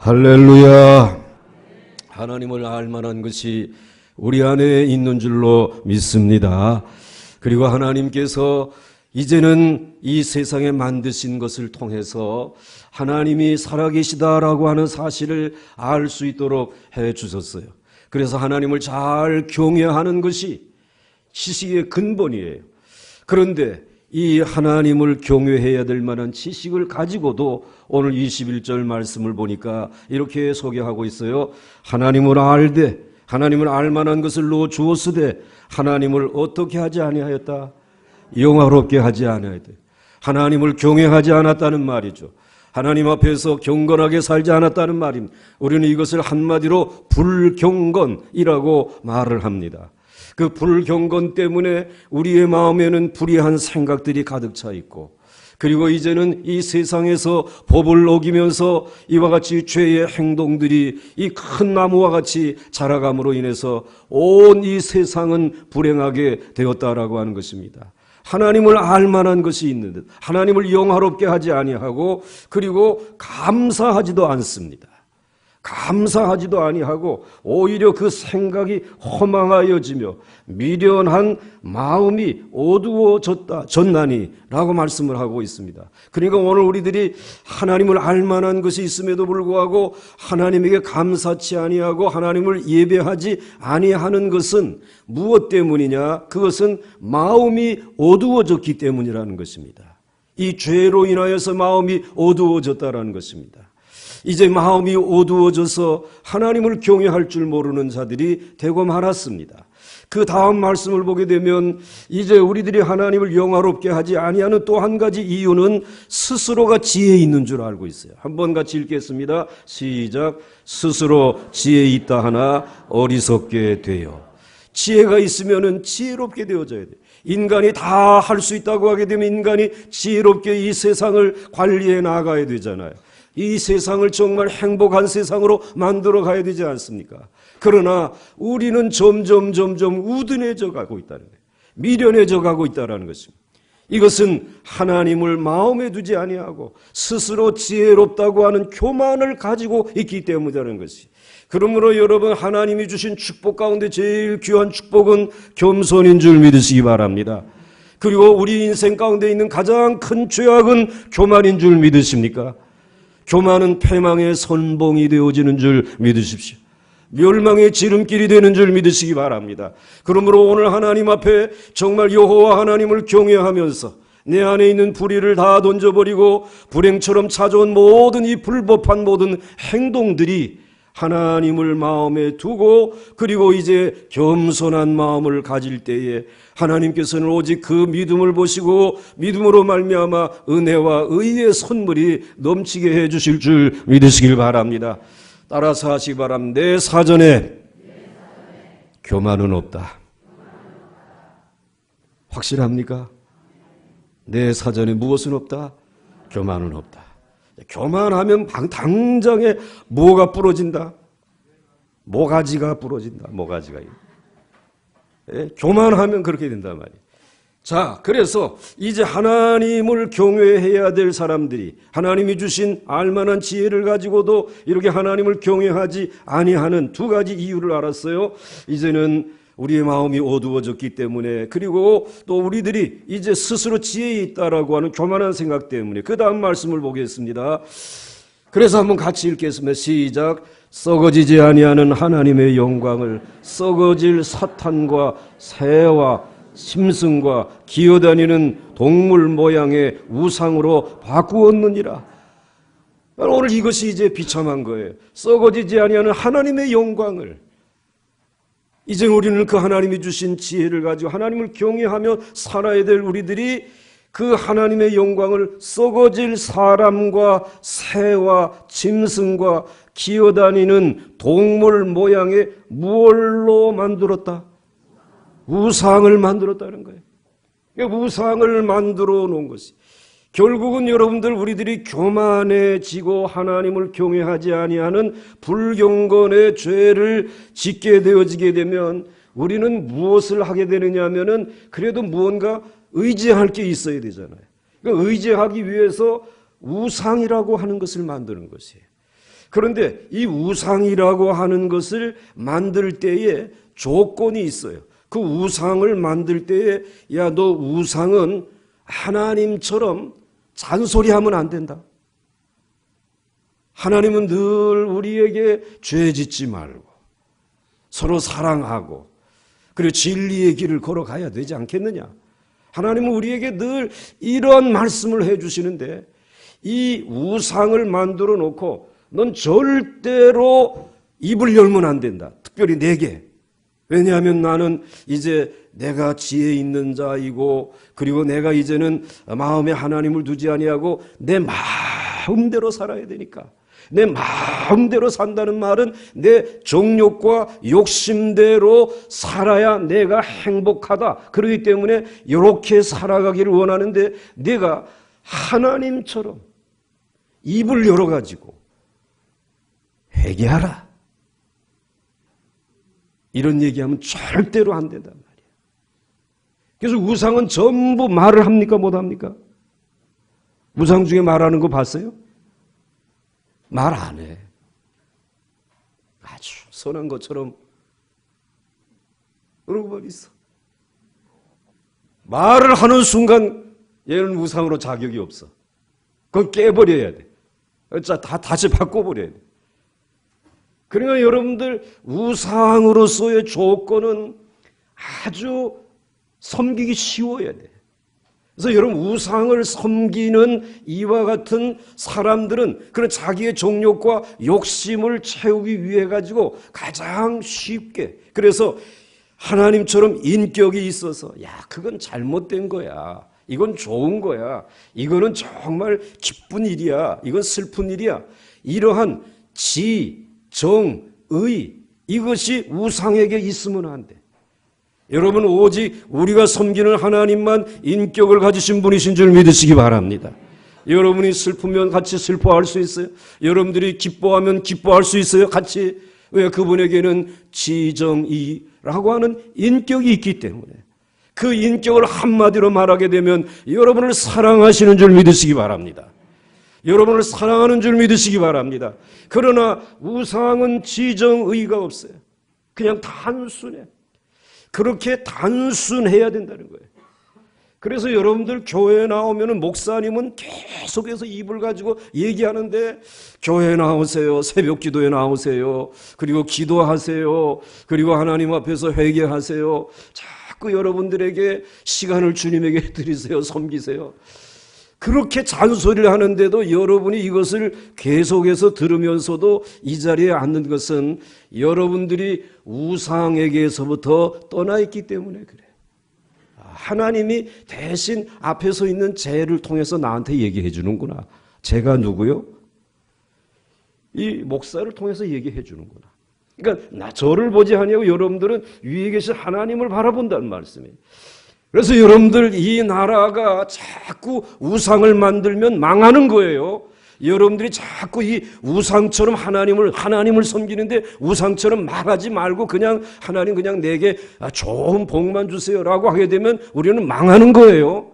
할렐루야. 하나님을 알만한 것이 우리 안에 있는 줄로 믿습니다. 그리고 하나님께서 이제는 이 세상에 만드신 것을 통해서 하나님이 살아계시다라고 하는 사실을 알 수 있도록 해 주셨어요. 그래서 하나님을 잘 경외하는 것이 지식의 근본이에요. 그런데 이 하나님을 경외해야 될 만한 지식을 가지고도 오늘 21절 말씀을 보니까 이렇게 소개하고 있어요. 하나님을 알되 하나님을 알만한 것을 놓아 주었으되 하나님을 어떻게 하지 아니하였다? 영화롭게 하지 아니하였다. 하나님을 경외하지 않았다는 말이죠. 하나님 앞에서 경건하게 살지 않았다는 말입니다. 우리는 이것을 한마디로 불경건이라고 말을 합니다. 그 불경건 때문에 우리의 마음에는 불의한 생각들이 가득 차 있고, 그리고 이제는 이 세상에서 법을 어기면서 이와 같이 죄의 행동들이 이 큰 나무와 같이 자라감으로 인해서 온 이 세상은 불행하게 되었다라고 하는 것입니다. 하나님을 알만한 것이 있는데 하나님을 영화롭게 하지 아니하고, 그리고 감사하지도 않습니다. 감사하지도 아니하고 오히려 그 생각이 허망하여지며 미련한 마음이 어두워졌나니 라고 말씀을 하고 있습니다. 그러니까 오늘 우리들이 하나님을 알만한 것이 있음에도 불구하고 하나님에게 감사치 아니하고 하나님을 예배하지 아니하는 것은 무엇 때문이냐? 그것은 마음이 어두워졌기 때문이라는 것입니다. 이 죄로 인하여서 마음이 어두워졌다라는 것입니다. 이제 마음이 어두워져서 하나님을 경외할 줄 모르는 자들이 되고 말았습니다. 그 다음 말씀을 보게 되면 이제 우리들이 하나님을 영화롭게 하지 아니하는 또 한 가지 이유는 스스로가 지혜 있는 줄 알고 있어요. 한번 같이 읽겠습니다. 시작. 스스로 지혜 있다 하나 어리석게 되어. 지혜가 있으면은 지혜롭게 되어져야 돼요. 인간이 다 할 수 있다고 하게 되면 인간이 지혜롭게 이 세상을 관리해 나가야 되잖아요. 이 세상을 정말 행복한 세상으로 만들어 가야 되지 않습니까? 그러나 우리는 점점 우둔해져 가고 있다는 거예요. 미련해져 가고 있다는 것입니다. 이것은 하나님을 마음에 두지 아니하고 스스로 지혜롭다고 하는 교만을 가지고 있기 때문이라는 것이. 그러므로 여러분, 하나님이 주신 축복 가운데 제일 귀한 축복은 겸손인 줄 믿으시기 바랍니다. 그리고 우리 인생 가운데 있는 가장 큰 죄악은 교만인 줄 믿으십니까? 교만은 패망의 선봉이 되어지는 줄 믿으십시오. 멸망의 지름길이 되는 줄 믿으시기 바랍니다. 그러므로 오늘 하나님 앞에 정말 여호와 하나님을 경외하면서 내 안에 있는 불의를 다 던져버리고 불행처럼 찾아온 모든 이 불법한 모든 행동들이 하나님을 마음에 두고, 그리고 이제 겸손한 마음을 가질 때에 하나님께서는 오직 그 믿음을 보시고 믿음으로 말미암아 은혜와 의의 선물이 넘치게 해 주실 줄 믿으시길 바랍니다. 따라서 하시기 바랍니다. 내 사전에 교만은 없다. 확실합니까? 내 사전에 무엇은 없다? 교만은 없다. 교만하면 당장에 뭐가 부러진다? 모가지가 부러진다. 모가지가. 교만하면 그렇게 된단 말이에요. 자, 그래서 이제 하나님을 경외해야 될 사람들이 하나님이 주신 알만한 지혜를 가지고도 이렇게 하나님을 경외하지 아니하는 두 가지 이유를 알았어요. 이제는 우리의 마음이 어두워졌기 때문에, 그리고 또 우리들이 이제 스스로 지혜에 있다라고 하는 교만한 생각 때문에. 그 다음 말씀을 보겠습니다. 그래서 한번 같이 읽겠습니다. 시작. 썩어지지 아니하는 하나님의 영광을 썩어질 사탄과 새와 짐승과 기어다니는 동물 모양의 우상으로 바꾸었느니라. 오늘 이것이 이제 비참한 거예요. 썩어지지 아니하는 하나님의 영광을. 이제 우리는 그 하나님이 주신 지혜를 가지고 하나님을 경외하며 살아야 될 우리들이 그 하나님의 영광을 썩어질 사람과 새와 짐승과 기어다니는 동물 모양의 무얼로 만들었다? 우상을 만들었다는 거예요. 우상을 만들어 놓은 것이. 결국은 여러분들, 우리들이 교만해지고 하나님을 경외하지 아니하는 불경건의 죄를 짓게 되어지게 되면 우리는 무엇을 하게 되느냐 하면은 그래도 무언가 의지할 게 있어야 되잖아요. 그러니까 의지하기 위해서 우상이라고 하는 것을 만드는 것이에요. 그런데 이 우상이라고 하는 것을 만들 때에 조건이 있어요. 그 우상을 만들 때에 야, 너 우상은 하나님처럼 잔소리하면 안 된다. 하나님은 늘 우리에게 죄 짓지 말고 서로 사랑하고 그리고 진리의 길을 걸어가야 되지 않겠느냐. 하나님은 우리에게 늘 이런 말씀을 해주시는데 이 우상을 만들어 놓고 넌 절대로 입을 열면 안 된다. 특별히 내게. 왜냐하면 나는 이제 내가 지혜 있는 자이고 그리고 내가 이제는 마음에 하나님을 두지 아니하고 내 마음대로 살아야 되니까. 내 마음대로 산다는 말은 내 정욕과 욕심대로 살아야 내가 행복하다. 그렇기 때문에 이렇게 살아가기를 원하는데 내가 하나님처럼 입을 열어가지고 회개하라. 이런 얘기하면 절대로 안 된단 말이에요. 그래서 우상은 전부 말을 합니까? 못 합니까? 우상 중에 말하는 거 봤어요? 말 안 해. 아주 선한 것처럼 그러고만 있어. 말을 하는 순간 얘는 우상으로 자격이 없어. 그건 깨버려야 돼. 다시 바꿔버려야 돼. 그러니까 여러분들 우상으로서의 조건은 아주 섬기기 쉬워야 돼. 그래서 여러분 우상을 섬기는 이와 같은 사람들은 그런 자기의 정욕과 욕심을 채우기 위해 가지고 가장 쉽게 그래서 하나님처럼 인격이 있어서 야 그건 잘못된 거야. 이건 좋은 거야. 이거는 정말 기쁜 일이야. 이건 슬픈 일이야. 이러한 지, 정, 의 이것이 우상에게 있으면 안 돼. 여러분 오직 우리가 섬기는 하나님만 인격을 가지신 분이신 줄 믿으시기 바랍니다. 여러분이 슬프면 같이 슬퍼할 수 있어요. 여러분들이 기뻐하면 기뻐할 수 있어요. 같이. 왜? 그분에게는 지정이라고 하는 인격이 있기 때문에 그 인격을 한마디로 말하게 되면 여러분을 사랑하시는 줄 믿으시기 바랍니다. 여러분을 사랑하는 줄 믿으시기 바랍니다. 그러나 우상은 지정의가 없어요. 그냥 단순해. 그렇게 단순해야 된다는 거예요. 그래서 여러분들 교회에 나오면 목사님은 계속해서 입을 가지고 얘기하는데 교회에 나오세요. 새벽 기도에 나오세요. 그리고 기도하세요. 그리고 하나님 앞에서 회개하세요. 자꾸 여러분들에게 시간을 주님에게 드리세요. 섬기세요. 그렇게 잔소리를 하는데도 여러분이 이것을 계속해서 들으면서도 이 자리에 앉는 것은 여러분들이 우상에게서부터 떠나 있기 때문에 그래요. 하나님이 대신 앞에 서 있는 쟤를 통해서 나한테 얘기해 주는구나. 쟤가 누구요? 이 목사를 통해서 얘기해 주는구나. 그러니까 저를 보지 아니하고 여러분들은 위에 계신 하나님을 바라본다는 말씀이에요. 그래서 여러분들 이 나라가 자꾸 우상을 만들면 망하는 거예요. 여러분들이 자꾸 이 우상처럼 하나님을 섬기는데 우상처럼 말하지 말고 그냥 하나님 그냥 내게 좋은 복만 주세요라고 하게 되면 우리는 망하는 거예요.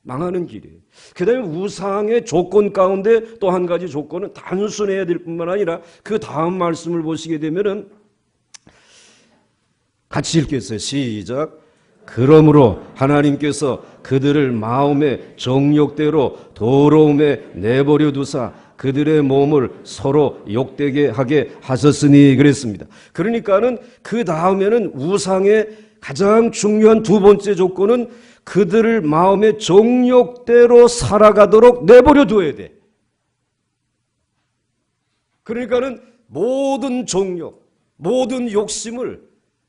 망하는 길이에요. 그 다음에 우상의 조건 가운데 또 한 가지 조건은 단순해야 될 뿐만 아니라 그 다음 말씀을 보시게 되면은 같이 읽겠어요. 시작. 그러므로 하나님께서 그들을 마음의 정욕대로 더러움에 내버려 두사 그들의 몸을 서로 욕되게 하게 하셨으니 그랬습니다. 그러니까는 그 다음에는 우상의 가장 중요한 두 번째 조건은 그들을 마음의 정욕대로 살아가도록 내버려 둬야 돼. 그러니까는 모든 정욕, 모든 욕심을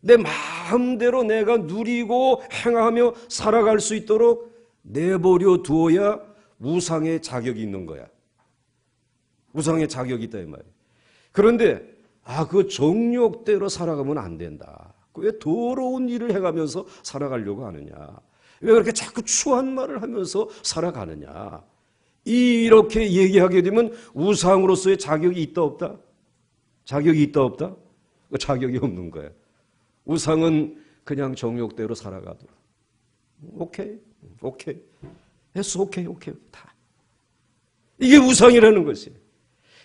내 마음대로 내가 누리고 행하며 살아갈 수 있도록 내버려 두어야 우상의 자격이 있는 거야. 우상의 자격이 있다 이 말이에요. 그런데 그 정욕대로 살아가면 안 된다. 왜 더러운 일을 해가면서 살아가려고 하느냐. 왜 그렇게 자꾸 추한 말을 하면서 살아가느냐. 이렇게 얘기하게 되면 우상으로서의 자격이 있다 없다? 자격이 있다 없다? 자격이 없는 거예요. 우상은 그냥 정욕대로 살아가도록. 오케이. 했어. 오케이. 다. 이게 우상이라는 것이에요.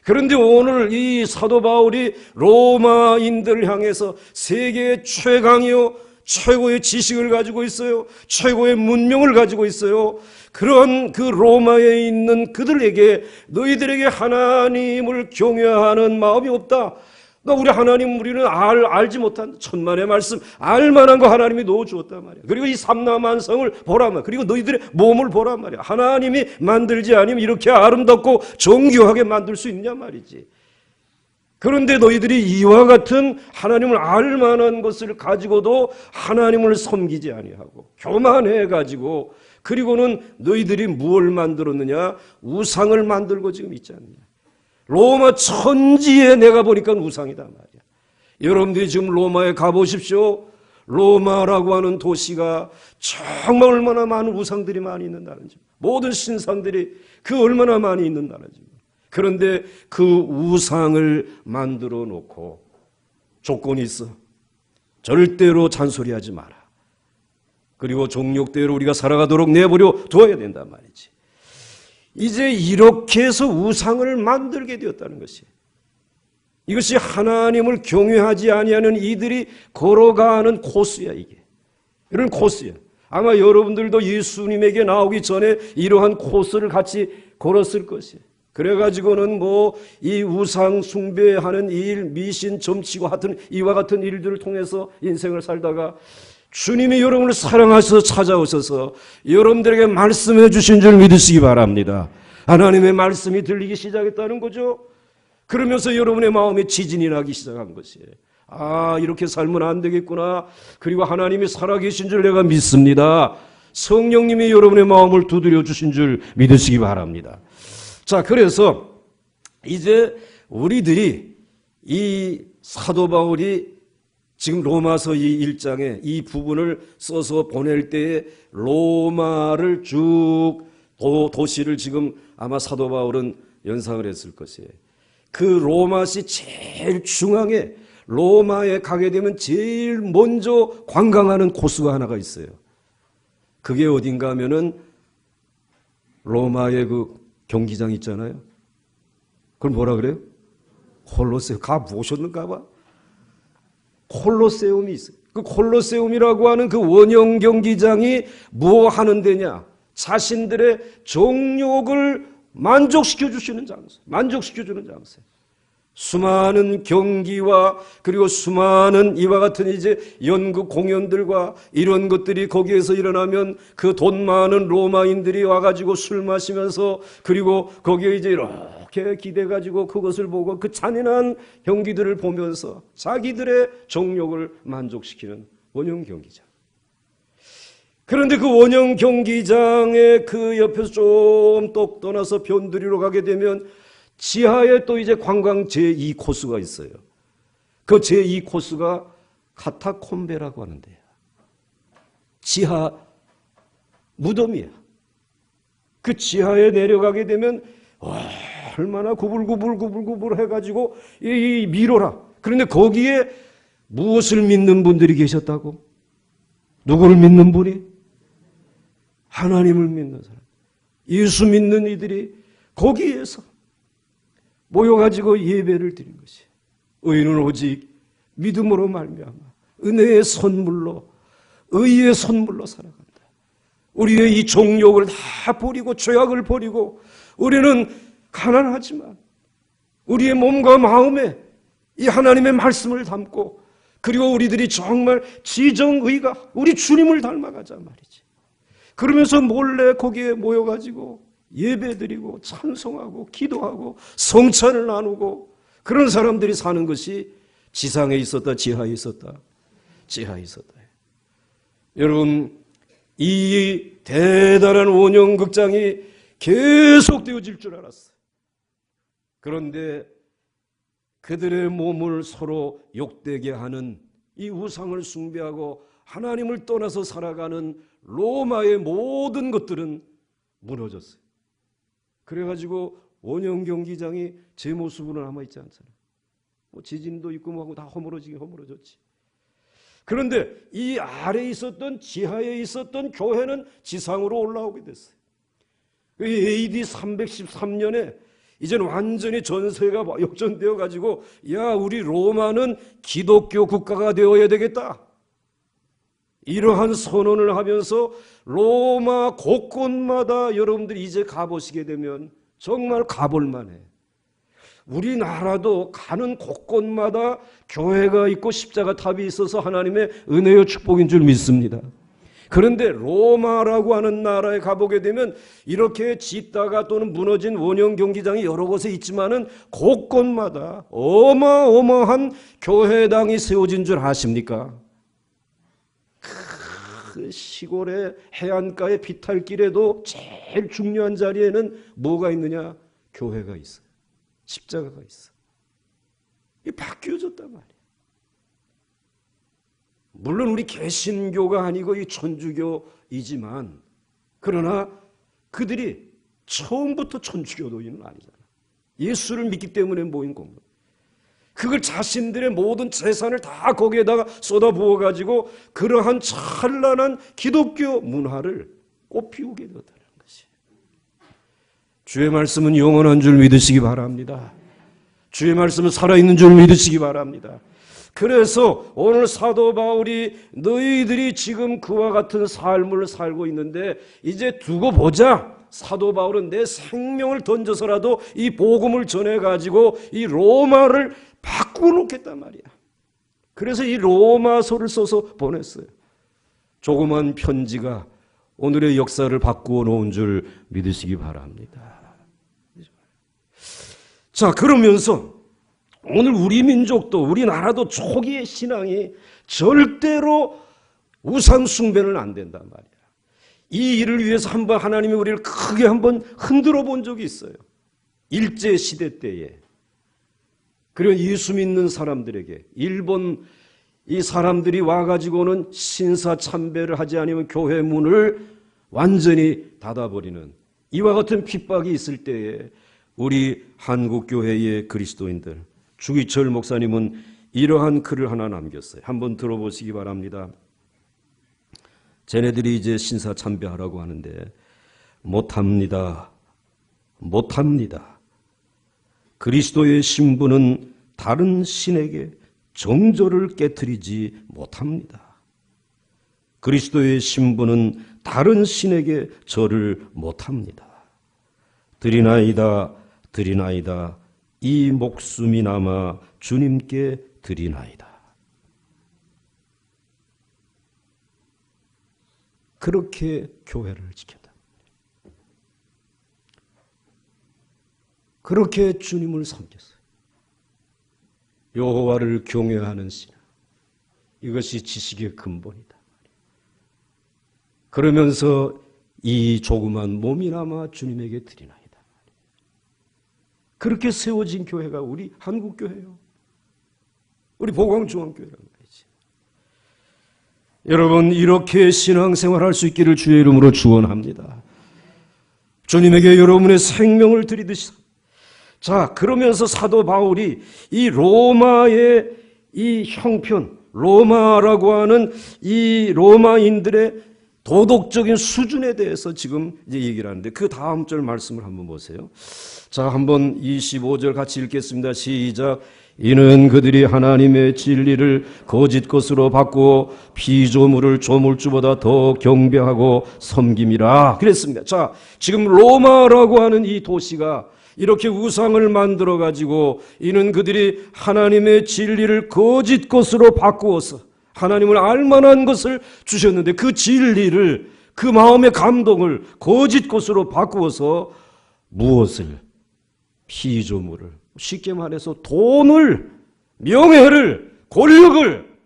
그런데 오늘 이 사도 바울이 로마인들을 향해서 세계의 최강이요, 최고의 지식을 가지고 있어요. 최고의 문명을 가지고 있어요. 그런 그 로마에 있는 그들에게 너희들에게 하나님을 경외하는 마음이 없다. 그러니까 우리 하나님 우리는 알지 못한 천만의 말씀 알만한 거 하나님이 넣어주었단 말이야. 그리고 이 삼라만성을 보란 말이야. 그리고 너희들의 몸을 보란 말이야. 하나님이 만들지 않으면 이렇게 아름답고 정교하게 만들 수 있냐 말이지. 그런데 너희들이 이와 같은 하나님을 알만한 것을 가지고도 하나님을 섬기지 아니하고 교만해가지고 그리고는 너희들이 무엇을 만들었느냐? 우상을 만들고 지금 있지 않느냐. 로마 천지에 내가 보니까 우상이다 말이야. 여러분들이 지금 로마에 가보십시오. 로마라고 하는 도시가 정말 얼마나 많은 우상들이 많이 있는 나라인지, 모든 신상들이 그 얼마나 많이 있는 나라인지. 그런데 그 우상을 만들어 놓고 조건이 있어. 절대로 잔소리하지 마라. 그리고 종력대로 우리가 살아가도록 내버려 두어야 된단 말이지. 이제 이렇게 해서 우상을 만들게 되었다는 것이, 이것이 하나님을 경외하지 아니하는 이들이 걸어가는 코스야. 이게 이런 코스야. 아마 여러분들도 예수님에게 나오기 전에 이러한 코스를 같이 걸었을 것이에요. 그래가지고는 뭐 이 우상 숭배하는 일, 미신, 점치고 하여튼 이와 같은 일들을 통해서 인생을 살다가 주님이 여러분을 사랑하셔서 찾아오셔서 여러분들에게 말씀해 주신 줄 믿으시기 바랍니다. 하나님의 말씀이 들리기 시작했다는 거죠. 그러면서 여러분의 마음에 지진이 나기 시작한 것이에요. 아, 이렇게 살면 안 되겠구나. 그리고 하나님이 살아계신 줄 내가 믿습니다. 성령님이 여러분의 마음을 두드려 주신 줄 믿으시기 바랍니다. 자, 그래서 이제 우리들이 이 사도 바울이 지금 로마서 이 1장에 이 부분을 써서 보낼 때에 로마를 쭉 도시를 지금 아마 사도 바울은 연상을 했을 것이에요. 그 로마시 제일 중앙에 로마에 가게 되면 제일 먼저 관광하는 코스가 하나가 있어요. 그게 어딘가 하면은 로마의 그 경기장 있잖아요. 그걸 뭐라 그래요? 콜로세움. 가보셨는가 봐. 콜로세움이 있어요. 그 콜로세움이라고 하는 그 원형 경기장이 뭐 하는 데냐? 자신들의 정욕을 만족시켜 주시는 장소, 만족시켜 주는 장소. 수많은 경기와 그리고 수많은 이와 같은 이제 연극 공연들과 이런 것들이 거기에서 일어나면 그 돈 많은 로마인들이 와가지고 술 마시면서 그리고 거기에 이제 이렇게 기대가지고 그것을 보고 그 잔인한 경기들을 보면서 자기들의 정욕을 만족시키는 원형 경기장. 그런데 그 원형 경기장의 그 옆에서 좀 똑 떠나서 변두리로 가게 되면 지하에 또 이제 관광 제2코스가 있어요. 그 제2코스가 카타콤베라고 하는데요. 지하 무덤이야. 그 지하에 내려가게 되면 얼마나 구불구불 해가지고 이 미로라. 그런데 거기에 무엇을 믿는 분들이 계셨다고? 누구를 믿는 분이? 하나님을 믿는 사람. 예수 믿는 이들이 거기에서 모여가지고 예배를 드린 것이. 의인은 오직 믿음으로 말미암아 은혜의 선물로, 의의 선물로 살아간다. 우리의 이 정욕을 다 버리고 죄악을 버리고 우리는 가난하지만 우리의 몸과 마음에 이 하나님의 말씀을 담고 그리고 우리들이 정말 지정의가 우리 주님을 닮아가자 말이지. 그러면서 몰래 거기에 모여가지고 예배드리고 찬송하고 기도하고 성찬을 나누고 그런 사람들이 사는 것이 지상에 있었다, 지하에 있었다, 지하에 있었다. 여러분, 이 대단한 원형극장이 계속되어질 줄 알았어요. 그런데 그들의 몸을 서로 욕되게 하는 이 우상을 숭배하고 하나님을 떠나서 살아가는 로마의 모든 것들은 무너졌어요. 그래가지고 원형 경기장이 제 모습으로 남아있지 않잖아요. 뭐 지진도 있고 뭐하고 다 허물어졌지. 그런데 이 아래에 있었던 지하에 있었던 교회는 지상으로 올라오게 됐어요. AD 313년에 이제는 완전히 전세가 역전되어 가지고 야, 우리 로마는 기독교 국가가 되어야 되겠다. 이러한 선언을 하면서 로마 곳곳마다 여러분들이 이제 가보시게 되면 정말 가볼 만해. 우리나라도 가는 곳곳마다 교회가 있고 십자가 탑이 있어서 하나님의 은혜와 축복인 줄 믿습니다. 그런데 로마라고 하는 나라에 가보게 되면 이렇게 짓다가 또는 무너진 원형 경기장이 여러 곳에 있지만은 곳곳마다 어마어마한 교회당이 세워진 줄 아십니까? 그 시골의 해안가의 비탈길에도 제일 중요한 자리에는 뭐가 있느냐? 교회가 있어요. 십자가가 있어. 이게 바뀌어졌단 말이에요. 물론 우리 개신교가 아니고 이 천주교이지만 그러나 그들이 처음부터 천주교도인은 아니잖아. 예수를 믿기 때문에 모인 공동. 그걸 자신들의 모든 재산을 다 거기에다가 쏟아부어 가지고 그러한 찬란한 기독교 문화를 꽃피우게 되었다는 것이. 주의 말씀은 영원한 줄 믿으시기 바랍니다. 주의 말씀은 살아있는 줄 믿으시기 바랍니다. 그래서 오늘 사도 바울이 너희들이 지금 그와 같은 삶을 살고 있는데 이제 두고 보자. 사도 바울은 내 생명을 던져서라도 이 복음을 전해가지고 이 로마를 바꾸어 놓겠단 말이야. 그래서 이 로마서를 써서 보냈어요. 조그만 편지가 오늘의 역사를 바꾸어 놓은 줄 믿으시기 바랍니다. 자, 그러면서 오늘 우리 민족도 우리나라도 초기의 신앙이 절대로 우상 숭배는 안 된단 말이야. 이 일을 위해서 한번 하나님이 우리를 크게 한번 흔들어 본 적이 있어요. 일제 시대 때에. 그리고 예수 믿는 사람들에게 일본 이 사람들이 와가지고는 신사 참배를 하지 않으면 교회 문을 완전히 닫아버리는 이와 같은 핍박이 있을 때에 우리 한국교회의 그리스도인들 주기철 목사님은 이러한 글을 하나 남겼어요. 한번 들어보시기 바랍니다. 쟤네들이 이제 신사 참배하라고 하는데 못합니다. 못합니다. 그리스도의 신부는 다른 신에게 정조를 깨트리지 못합니다. 그리스도의 신부는 다른 신에게 절을 못합니다. 드리나이다 드리나이다 이 목숨이 남아 주님께 드리나이다. 그렇게 교회를 지켰다. 그렇게 주님을 섬겼어요. 여호와를 경외하는 신앙. 이것이 지식의 근본이다. 그러면서 이 조그만 몸이나마 주님에게 드리나이다. 그렇게 세워진 교회가 우리 한국교회요. 우리 보광중앙교회란 말이지. 여러분 이렇게 신앙생활할 수 있기를 주의 이름으로 축원합니다. 주님에게 여러분의 생명을 드리듯이. 자, 그러면서 사도 바울이 이 로마의 이 형편, 로마라고 하는 이 로마인들의 도덕적인 수준에 대해서 지금 이제 얘기를 하는데 그 다음 절 말씀을 한번 보세요. 자, 한번 25절 같이 읽겠습니다. 시작. 이는 그들이 하나님의 진리를 거짓 것으로 바꾸어 피조물을 조물주보다 더 경배하고 섬김이라 그랬습니다. 자, 지금 로마라고 하는 이 도시가 이렇게 우상을 만들어 가지고 이는 그들이 하나님의 진리를 거짓 것으로 바꾸어서 하나님을 알만한 것을 주셨는데 그 진리를 그 마음의 감동을 거짓 것으로 바꾸어서 무엇을? 피조물을 쉽게 말해서 돈을 명예를 권력을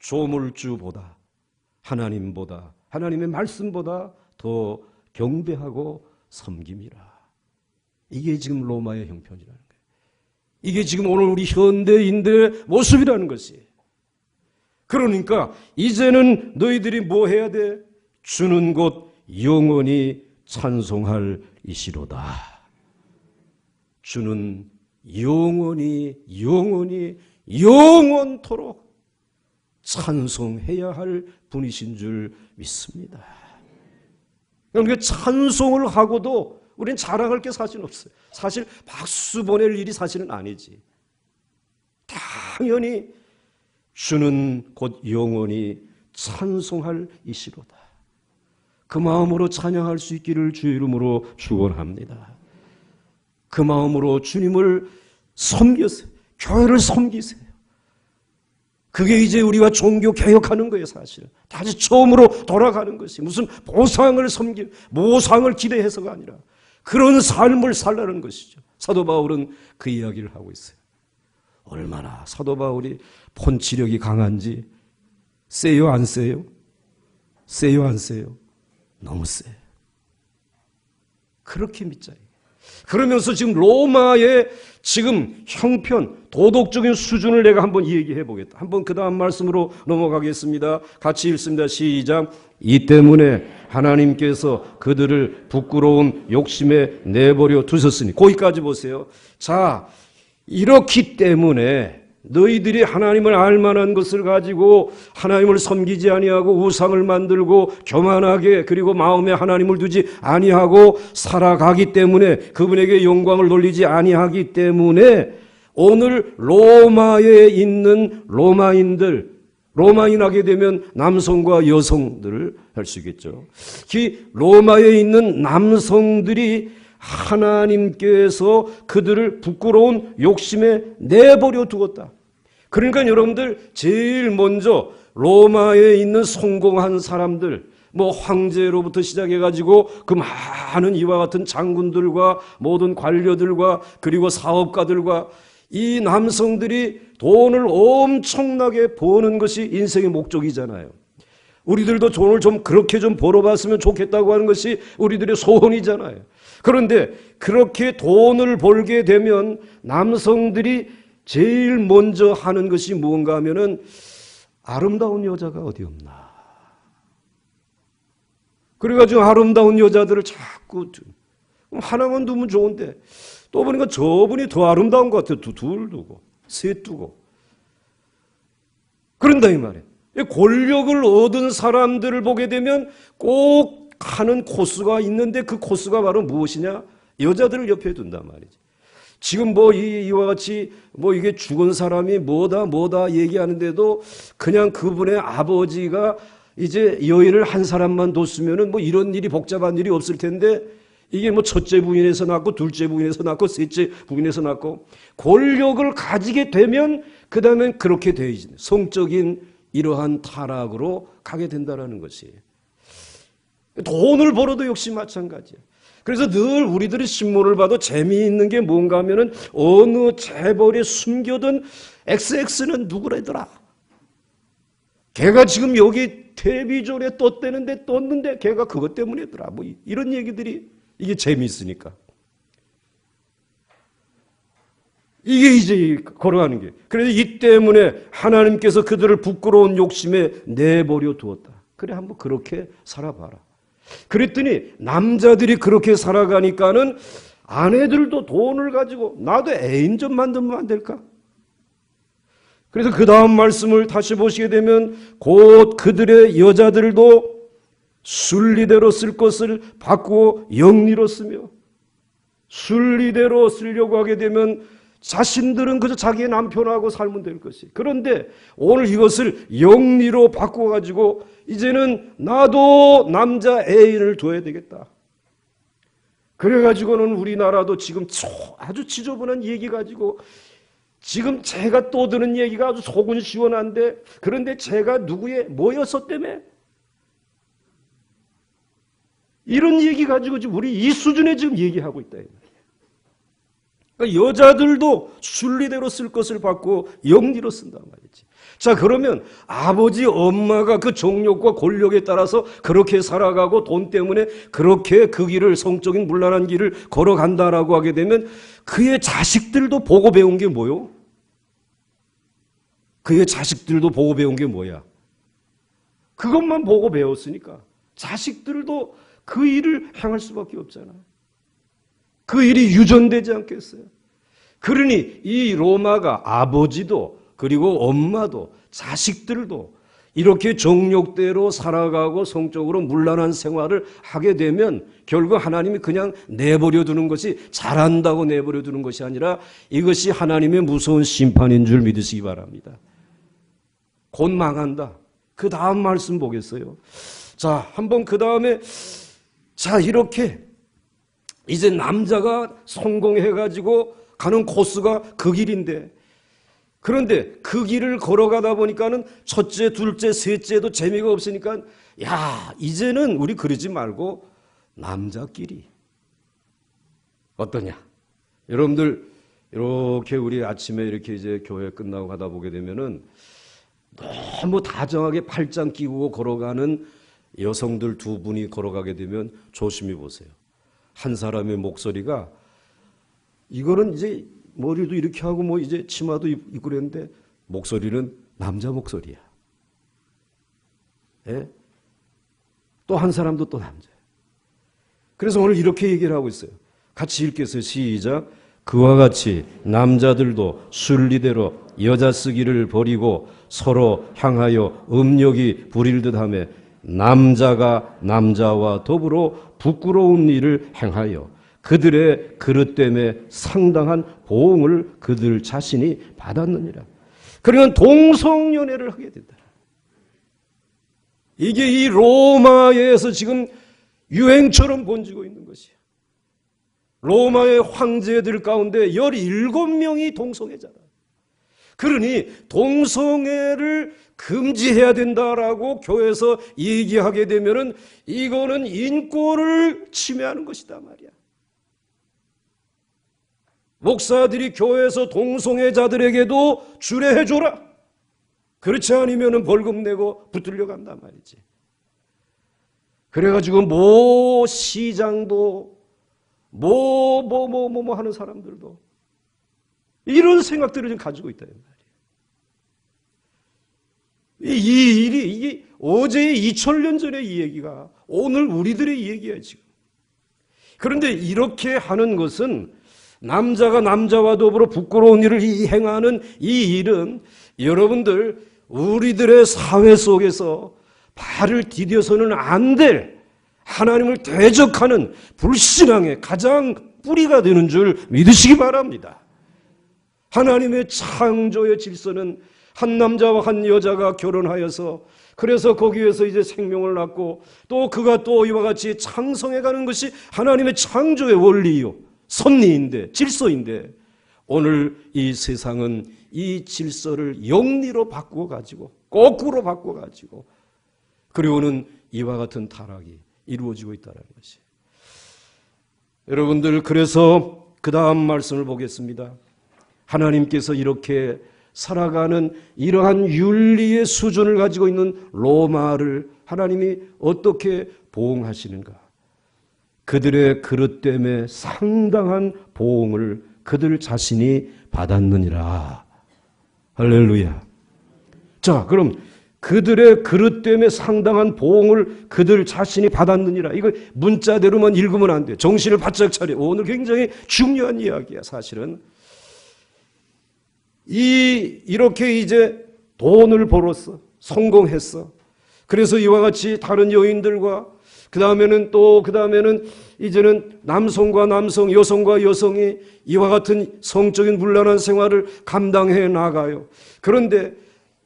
조물주보다 하나님보다 하나님의 말씀보다 더 경배하고 섬김이라. 이게 지금 로마의 형편이라는 거예요. 이게 지금 오늘 우리 현대인들의 모습이라는 것이에요. 그러니까 이제는 너희들이 뭐 해야 돼? 주는 곧 영원히 찬송할 이시로다. 주는 영원히 영원토록 찬송해야 할 분이신 줄 믿습니다. 그러니까 찬송을 하고도 우리는 자랑할 게 사실 없어요. 사실 박수 보낼 일이 사실은 아니지. 당연히 주는 곧 영원히 찬송할 이시로다. 그 마음으로 찬양할 수 있기를 주의 이름으로 축원합니다. 그 마음으로 주님을 섬기세요. 교회를 섬기세요. 그게 이제 우리가 종교 개혁하는 거예요, 사실. 다시 처음으로 돌아가는 것이 무슨 모상을 기대해서가 아니라 그런 삶을 살라는 것이죠. 사도 바울은 그 이야기를 하고 있어요. 얼마나 사도 바울이 폰치력이 강한지 세요, 안 세요? 세요, 안 세요? 너무 세요. 그렇게 믿자. 그러면서 지금 로마의 지금 형편, 도덕적인 수준을 내가 한번 얘기해 보겠다. 한번 그 다음 말씀으로 넘어가겠습니다. 같이 읽습니다. 시작. 이 때문에 하나님께서 그들을 부끄러운 욕심에 내버려 두셨으니. 거기까지 보세요. 자, 이렇기 때문에 너희들이 하나님을 알 만한 것을 가지고 하나님을 섬기지 아니하고 우상을 만들고 교만하게 그리고 마음에 하나님을 두지 아니하고 살아가기 때문에 그분에게 영광을 돌리지 아니하기 때문에 오늘 로마에 있는 로마인 하게 되면 남성과 여성들을 할 수 있겠죠. 로마에 있는 남성들이 하나님께서 그들을 부끄러운 욕심에 내버려 두었다. 그러니까 여러분들 제일 먼저 로마에 있는 성공한 사람들, 황제로부터 시작해가지고 그 많은 이와 같은 장군들과 모든 관료들과 그리고 사업가들과 이 남성들이 돈을 엄청나게 버는 것이 인생의 목적이잖아요. 우리들도 돈을 좀 그렇게 좀 벌어봤으면 좋겠다고 하는 것이 우리들의 소원이잖아요. 그런데 그렇게 돈을 벌게 되면 남성들이 제일 먼저 하는 것이 무언가 하면은 아름다운 여자가 어디 없나. 그래가지고 아름다운 여자들을 자꾸 하나만 두면 좋은데 또 보니까 저분이 더 아름다운 것 같아요. 둘 두고 셋 두고 그런다 이 말이에요. 권력을 얻은 사람들을 보게 되면 꼭 하는 코스가 있는데 그 코스가 바로 무엇이냐? 여자들을 옆에 둔단 말이지. 지금 이와 같이 이게 죽은 사람이 뭐다 얘기하는데도 그냥 그분의 아버지가 이제 여인을 한 사람만 뒀으면은 이런 일이 복잡한 일이 없을 텐데 이게 첫째 부인에서 낳고 둘째 부인에서 낳고 셋째 부인에서 낳고 권력을 가지게 되면 그 다음엔 그렇게 돼야지. 성적인 이러한 타락으로 가게 된다는 것이. 돈을 벌어도 역시 마찬가지야. 그래서 늘 우리들이 신문을 봐도 재미있는 게 뭔가 하면은 어느 재벌에 숨겨둔 XX는 누구래더라. 걔가 지금 여기 데뷔졸에 떴는데 걔가 그것 때문이더라. 이런 얘기들이 이게 재미있으니까. 이게 이제 걸어가는 게. 그래서 이 때문에 하나님께서 그들을 부끄러운 욕심에 내버려 두었다. 그래 한번 그렇게 살아봐라. 그랬더니 남자들이 그렇게 살아가니까는 아내들도 돈을 가지고 나도 애인 좀 만들면 안 될까? 그래서 그 다음 말씀을 다시 보시게 되면 곧 그들의 여자들도 순리대로 쓸 것을 바꾸어 영리로 쓰며 순리대로 쓰려고 하게 되면 자신들은 그저 자기의 남편하고 살면 될 것이. 그런데 오늘 이것을 영리로 바꿔가지고 이제는 나도 남자 애인을 둬야 되겠다. 그래가지고는 우리나라도 지금 아주 지저분한 얘기 가지고 지금 제가 또 드는 얘기가 아주 속은 시원한데 그런데 제가 누구의 뭐였어 때문에 이런 얘기 가지고 지금 우리 이 수준에 지금 얘기하고 있다. 그러니까 여자들도 순리대로 쓸 것을 받고 영리로 쓴단 말이지. 자, 그러면 아버지, 엄마가 그 정욕과 권력에 따라서 그렇게 살아가고 돈 때문에 그렇게 그 길을 성적인 문란한 길을 걸어간다라고 하게 되면 그의 자식들도 보고 배운 게 뭐요? 그의 자식들도 보고 배운 게 뭐야? 그것만 보고 배웠으니까 자식들도 그 일을 향할 수밖에 없잖아. 그 일이 유전되지 않겠어요? 그러니 이 로마가 아버지도 그리고 엄마도 자식들도 이렇게 정욕대로 살아가고 성적으로 문란한 생활을 하게 되면 결국 하나님이 그냥 내버려 두는 것이 잘한다고 내버려 두는 것이 아니라 이것이 하나님의 무서운 심판인 줄 믿으시기 바랍니다. 곧 망한다. 그 다음 말씀 보겠어요. 자, 한번 그 다음에 자, 이렇게 이제 남자가 성공해가지고 가는 코스가 그 길인데, 그런데 그 길을 걸어가다 보니까는 첫째, 둘째, 셋째도 재미가 없으니까 야, 이제는 우리 그러지 말고 남자끼리 어떠냐? 여러분들 이렇게 우리 아침에 이렇게 이제 교회 끝나고 가다 보게 되면은 너무 다정하게 팔짱 끼고 걸어가는 여성들 두 분이 걸어가게 되면 조심히 보세요. 한 사람의 목소리가 이거는 이제 머리도 이렇게 하고 뭐 이제 치마도 입고 그랬는데 목소리는 남자 목소리야. 예? 또 한 사람도 또 남자야. 그래서 오늘 이렇게 얘기를 하고 있어요. 같이 읽겠어요. 시작. 그와 같이 남자들도 순리대로 여자 쓰기를 버리고 서로 향하여 음욕이 부릴 듯하며 남자가 남자와 더불어 부끄러운 일을 행하여 그들의 그릇 때문에 상당한 보응을 그들 자신이 받았느니라. 그러면 동성연애를 하게 된다. 이게 이 로마에서 지금 유행처럼 번지고 있는 것이에요. 로마의 황제들 가운데 17명이 동성애자다. 그러니 동성애를 금지해야 된다라고 교회에서 얘기하게 되면은 이거는 인권을 침해하는 것이다 말이야. 목사들이 교회에서 동성애자들에게도 주례해줘라. 그렇지 않으면 벌금 내고 붙들려 간단 말이지. 그래가지고 뭐 시장도 뭐 하는 사람들도 이런 생각들을 좀 가지고 있다 말이에요. 이 일이 이게 어제 2000년 전의 이 얘기가 오늘 우리들의 얘기야 지금. 그런데 이렇게 하는 것은 남자가 남자와 더불어 부끄러운 일을 행하는 이 일은 여러분들 우리들의 사회 속에서 발을 디뎌서는 안 될 하나님을 대적하는 불신앙의 가장 뿌리가 되는 줄 믿으시기 바랍니다. 하나님의 창조의 질서는 한 남자와 한 여자가 결혼하여서 그래서 거기에서 이제 생명을 낳고 또 그가 또 이와 같이 창성해가는 것이 하나님의 창조의 원리요. 섭리인데 질서인데 오늘 이 세상은 이 질서를 영리로 바꾸어가지고 거꾸로 바꾸어가지고 그리고는 이와 같은 타락이 이루어지고 있다는 것이. 여러분들 그래서 그 다음 말씀을 보겠습니다. 하나님께서 이렇게 살아가는 이러한 윤리의 수준을 가지고 있는 로마를 하나님이 어떻게 보응하시는가? 그들의 그릇 때문에 상당한 보응을 그들 자신이 받았느니라. 할렐루야. 자, 그럼 그들의 그릇 때문에 상당한 보응을 그들 자신이 받았느니라. 이거 문자대로만 읽으면 안 돼. 정신을 바짝 차려. 오늘 굉장히 중요한 이야기야, 사실은. 이렇게 이제 돈을 벌었어. 성공했어. 그래서 이와 같이 다른 여인들과 그 다음에는 이제는 남성과 남성, 여성과 여성이 이와 같은 성적인 문란한 생활을 감당해 나가요. 그런데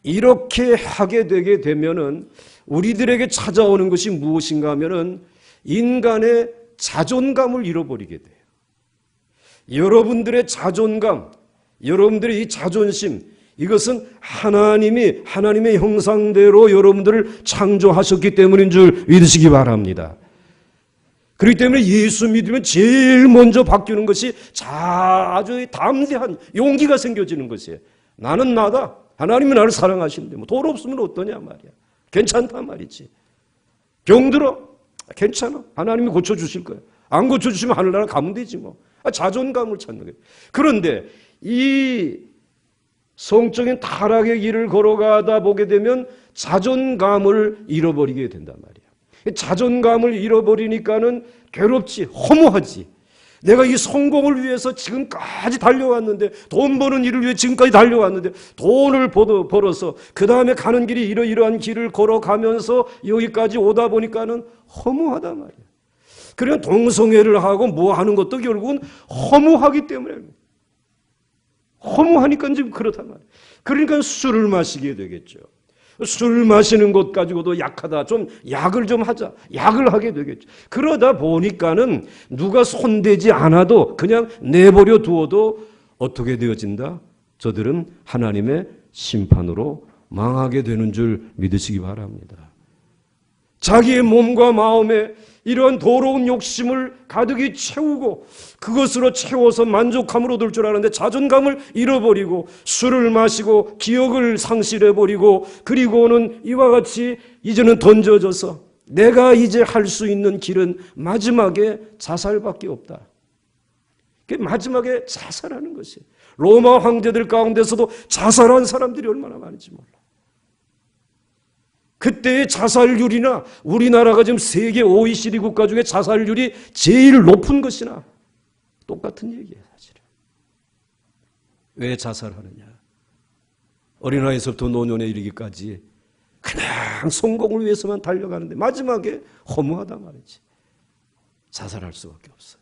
이렇게 하게 되게 되면은 우리들에게 찾아오는 것이 무엇인가 하면은 인간의 자존감을 잃어버리게 돼요. 여러분들의 자존감, 여러분들의 이 자존심, 이것은 하나님의 형상대로 여러분들을 창조하셨기 때문인 줄 믿으시기 바랍니다. 그렇기 때문에 예수 믿으면 제일 먼저 바뀌는 것이 아주 담대한 용기가 생겨지는 것이에요. 나는 나다. 하나님이 나를 사랑하시는데 뭐 돈 없으면 어떠냐 말이야. 괜찮단 말이지. 병들어? 괜찮아. 하나님이 고쳐주실 거야. 안 고쳐주시면 하늘나라 가면 되지 뭐. 자존감을 찾는 거예요. 그런데 이 성적인 타락의 길을 걸어가다 보게 되면 자존감을 잃어버리게 된단 말이야. 자존감을 잃어버리니까는 괴롭지, 허무하지. 내가 이 성공을 위해서 지금까지 달려왔는데, 돈 버는 일을 위해 지금까지 달려왔는데, 돈을 벌어서 그 다음에 가는 길이 이러이러한 길을 걸어가면서 여기까지 오다 보니까는 허무하단 말이야. 그러면 동성애를 하고 뭐 하는 것도 결국은 허무하기 때문에, 허무하니까 지금 그렇단 말이야. 그러니까 술을 마시게 되겠죠. 술 마시는 것 가지고도 약하다. 좀 약을 좀 하자. 약을 하게 되겠죠. 그러다 보니까는 누가 손대지 않아도 그냥 내버려 두어도 어떻게 되어진다? 저들은 하나님의 심판으로 망하게 되는 줄 믿으시기 바랍니다. 자기의 몸과 마음에 이러한 더러운 욕심을 가득히 채우고 그것으로 채워서 만족함을 얻을 줄 아는데 자존감을 잃어버리고 술을 마시고 기억을 상실해버리고 그리고는 이와 같이 이제는 던져져서 내가 이제 할 수 있는 길은 마지막에 자살밖에 없다. 마지막에 자살하는 것이 로마 황제들 가운데서도 자살한 사람들이 얼마나 많은지 몰라. 그때의 자살률이나 우리나라가 지금 세계 OECD 국가 중에 자살률이 제일 높은 것이나 똑같은 얘기예요, 사실은. 왜 자살하느냐? 어린아이에서부터 노년에 이르기까지 그냥 성공을 위해서만 달려가는데 마지막에 허무하단 말이지. 자살할 수밖에 없어요.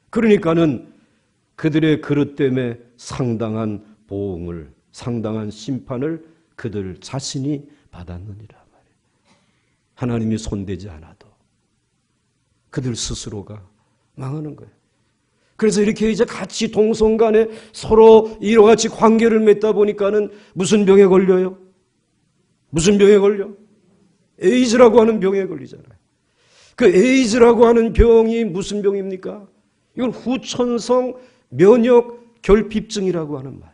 그러니까는 그들의 그릇 때문에 상당한 보응을, 상당한 심판을 그들 자신이 받았느니라 말이에요. 하나님이 손대지 않아도 그들 스스로가 망하는 거예요. 그래서 이렇게 이제 같이 동성간에 서로 이와 같이 관계를 맺다 보니까는 무슨 병에 걸려요? 무슨 병에 걸려? 에이즈라고 하는 병에 걸리잖아요. 그 에이즈라고 하는 병이 무슨 병입니까? 이건 후천성 면역 결핍증이라고 하는 말이에요.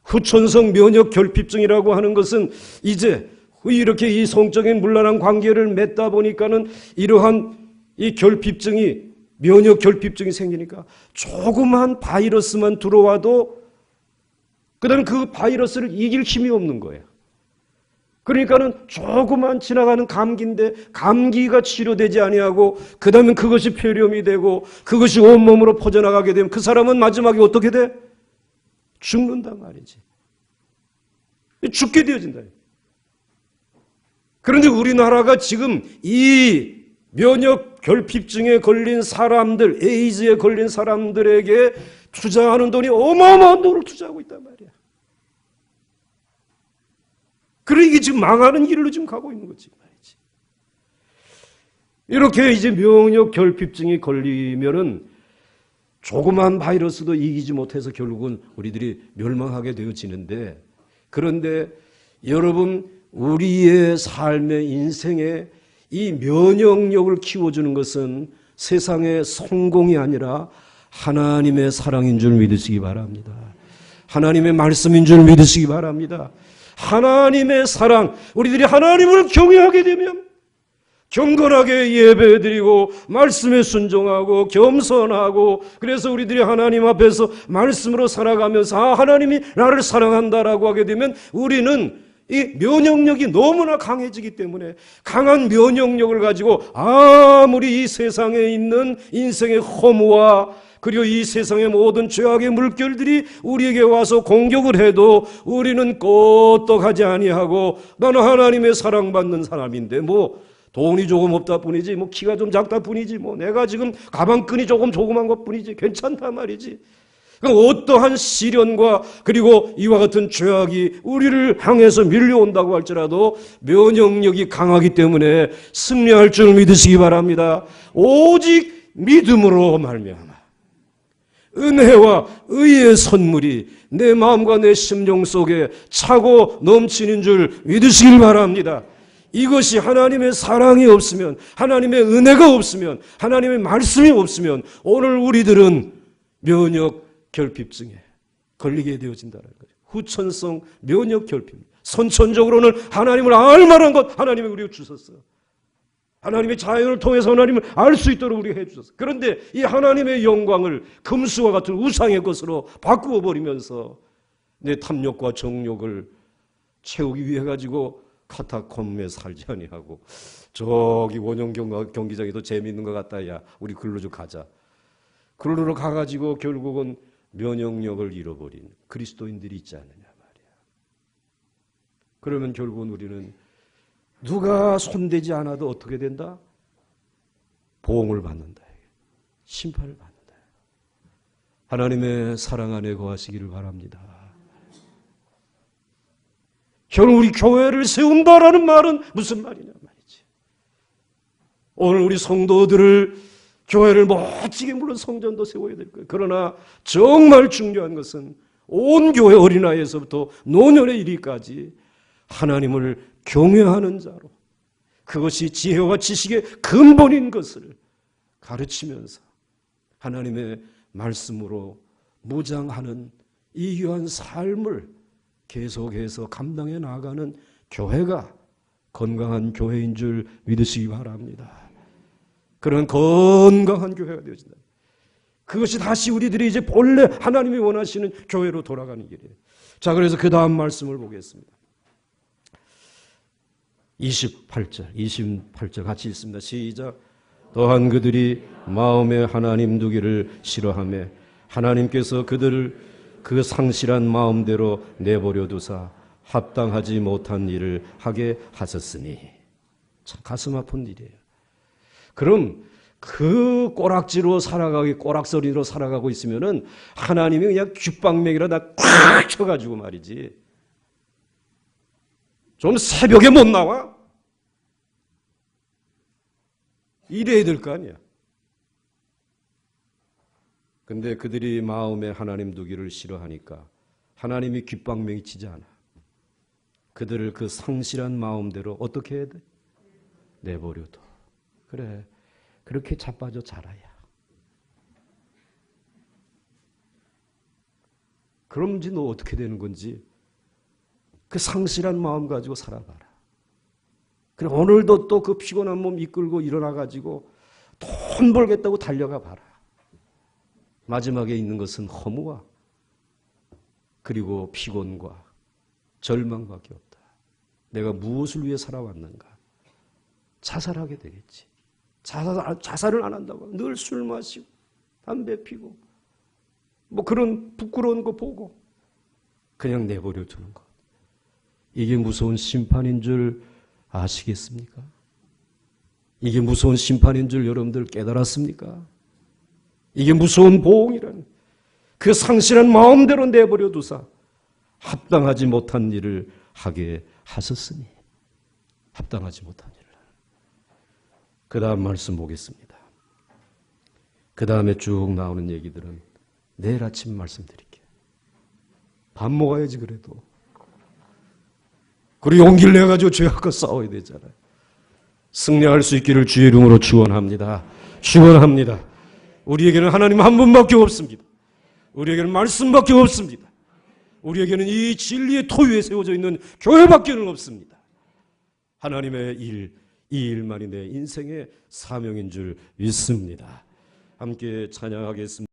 후천성 면역 결핍증이라고 하는 것은 이제 이렇게 이 성적인 문란한 관계를 맺다 보니까는 이러한 이 결핍증이 면역 결핍증이 생기니까 조그만 바이러스만 들어와도 그다음에 그 바이러스를 이길 힘이 없는 거예요. 그러니까는 조그만 지나가는 감기인데 감기가 치료되지 아니하고 그다음에 그것이 폐렴이 되고 그것이 온몸으로 퍼져나가게 되면 그 사람은 마지막에 어떻게 돼? 죽는단 말이지. 죽게 되어진다. 그런데 우리나라가 지금 이 면역 결핍증에 걸린 사람들, 에이즈에 걸린 사람들에게 투자하는 돈이 어마어마한 돈을 투자하고 있단 말이야. 그러니까 지금 망하는 길로 지금 가고 있는 거지 말이지. 이렇게 이제 면역 결핍증이 걸리면은 조그만 바이러스도 이기지 못해서 결국은 우리들이 멸망하게 되어지는데, 그런데 여러분 우리의 삶의 인생에 이 면역력을 키워주는 것은 세상의 성공이 아니라 하나님의 사랑인 줄 믿으시기 바랍니다. 하나님의 말씀인 줄 믿으시기 바랍니다. 하나님의 사랑, 우리들이 하나님을 경외하게 되면 경건하게 예배드리고 말씀에 순종하고 겸손하고, 그래서 우리들이 하나님 앞에서 말씀으로 살아가면서 하나님이 나를 사랑한다라고 하게 되면 우리는 이 면역력이 너무나 강해지기 때문에 강한 면역력을 가지고 아무리 이 세상에 있는 인생의 허무와 그리고 이 세상의 모든 죄악의 물결들이 우리에게 와서 공격을 해도 우리는 끄떡하지 아니하고, 나는 하나님의 사랑받는 사람인데 뭐 돈이 조금 없다 뿐이지, 뭐 키가 좀 작다 뿐이지, 뭐 내가 지금 가방끈이 조그만 것 뿐이지 괜찮다 말이지. 어떠한 시련과 그리고 이와 같은 죄악이 우리를 향해서 밀려온다고 할지라도 면역력이 강하기 때문에 승리할 줄 믿으시기 바랍니다. 오직 믿음으로 말미암아 은혜와 의의 선물이 내 마음과 내 심령 속에 차고 넘치는 줄 믿으시길 바랍니다. 이것이 하나님의 사랑이 없으면, 하나님의 은혜가 없으면, 하나님의 말씀이 없으면 오늘 우리들은 면역 결핍증에 걸리게 되어진다는 거죠. 후천성 면역 결핍. 선천적으로는 하나님을 알 만한 것 하나님이 우리에게 주셨어요. 하나님의 자연을 통해서 하나님을 알 수 있도록 우리가 해주셨어요. 그런데 이 하나님의 영광을 금수와 같은 우상의 것으로 바꾸어 버리면서 내 탐욕과 정욕을 채우기 위해 가지고 카타콤에 살지 아니하고, 저기 원형 경기장이 더 재미있는 것 같다. 야, 우리 글로 좀 가자. 그러러 가가지고 결국은 면역력을 잃어버린 그리스도인들이 있지 않느냐 말이야. 그러면 결국은 우리는 누가 손대지 않아도 어떻게 된다? 보응을 받는다. 심판을 받는다. 하나님의 사랑 안에 거하시기를 바랍니다. 결국 우리 교회를 세운다라는 말은 무슨 말이냐 말이지. 오늘 우리 성도들을 교회를 멋지게 물론 성전도 세워야 될 거예요. 그러나 정말 중요한 것은 온 교회 어린아이에서부터 노년에 이르기까지 하나님을 경외하는 자로 그것이 지혜와 지식의 근본인 것을 가르치면서 하나님의 말씀으로 무장하는 이 귀한 삶을 계속해서 감당해 나가는 교회가 건강한 교회인 줄 믿으시기 바랍니다. 그런 건강한 교회가 되어진다. 그것이 다시 우리들이 이제 본래 하나님이 원하시는 교회로 돌아가는 길이에요. 자, 그래서 그 다음 말씀을 보겠습니다. 28절 같이 읽습니다. 시작. 또한 그들이 마음에 하나님 두기를 싫어하며 하나님께서 그들을 그 상실한 마음대로 내버려 두사 합당하지 못한 일을 하게 하셨으니. 참 가슴 아픈 일이에요. 그럼 그 꼬락지로 살아가기, 꼬락서리로 살아가고 있으면은 하나님이 그냥 귓방맹이라 다 꽉 쳐가지고 말이지. 좀 새벽에 못 나와? 이래야 될 거 아니야. 근데 그들이 마음에 하나님 두기를 싫어하니까 하나님이 귓방맹이 치지 않아. 그들을 그 상실한 마음대로 어떻게 해야 돼? 내버려둬. 그래, 그렇게 자빠져 자라야. 그럼 이제 너 어떻게 되는 건지 그 상실한 마음 가지고 살아봐라. 그래, 오늘도 또 그 피곤한 몸 이끌고 일어나가지고 돈 벌겠다고 달려가 봐라. 마지막에 있는 것은 허무와 그리고 피곤과 절망밖에 없다. 내가 무엇을 위해 살아왔는가? 자살하게 되겠지. 자살을 안 한다고. 늘 술 마시고 담배 피고 뭐 그런 부끄러운 거 보고 그냥 내버려 두는 것. 이게 무서운 심판인 줄 아시겠습니까? 이게 무서운 심판인 줄 여러분들 깨달았습니까? 이게 무서운 보응이라는 그 상실한 마음대로 내버려 두사 합당하지 못한 일을 하게 하셨으니. 합당하지 못한 일을. 그 다음 말씀 보겠습니다. 그 다음에 쭉 나오는 얘기들은 내일 아침 말씀드릴게요. 밥 먹어야지 그래도. 그리고 용기를 내가지고 죄악과 싸워야 되잖아요. 승리할 수 있기를 주의 이름으로 축원합니다. 축원합니다. 우리에게는 하나님 한 분밖에 없습니다. 우리에게는 말씀밖에 없습니다. 우리에게는 이 진리의 토 위에 세워져 있는 교회밖에는 없습니다. 하나님의 일, 이 일만이 내 인생의 사명인 줄 믿습니다. 함께 찬양하겠습니다.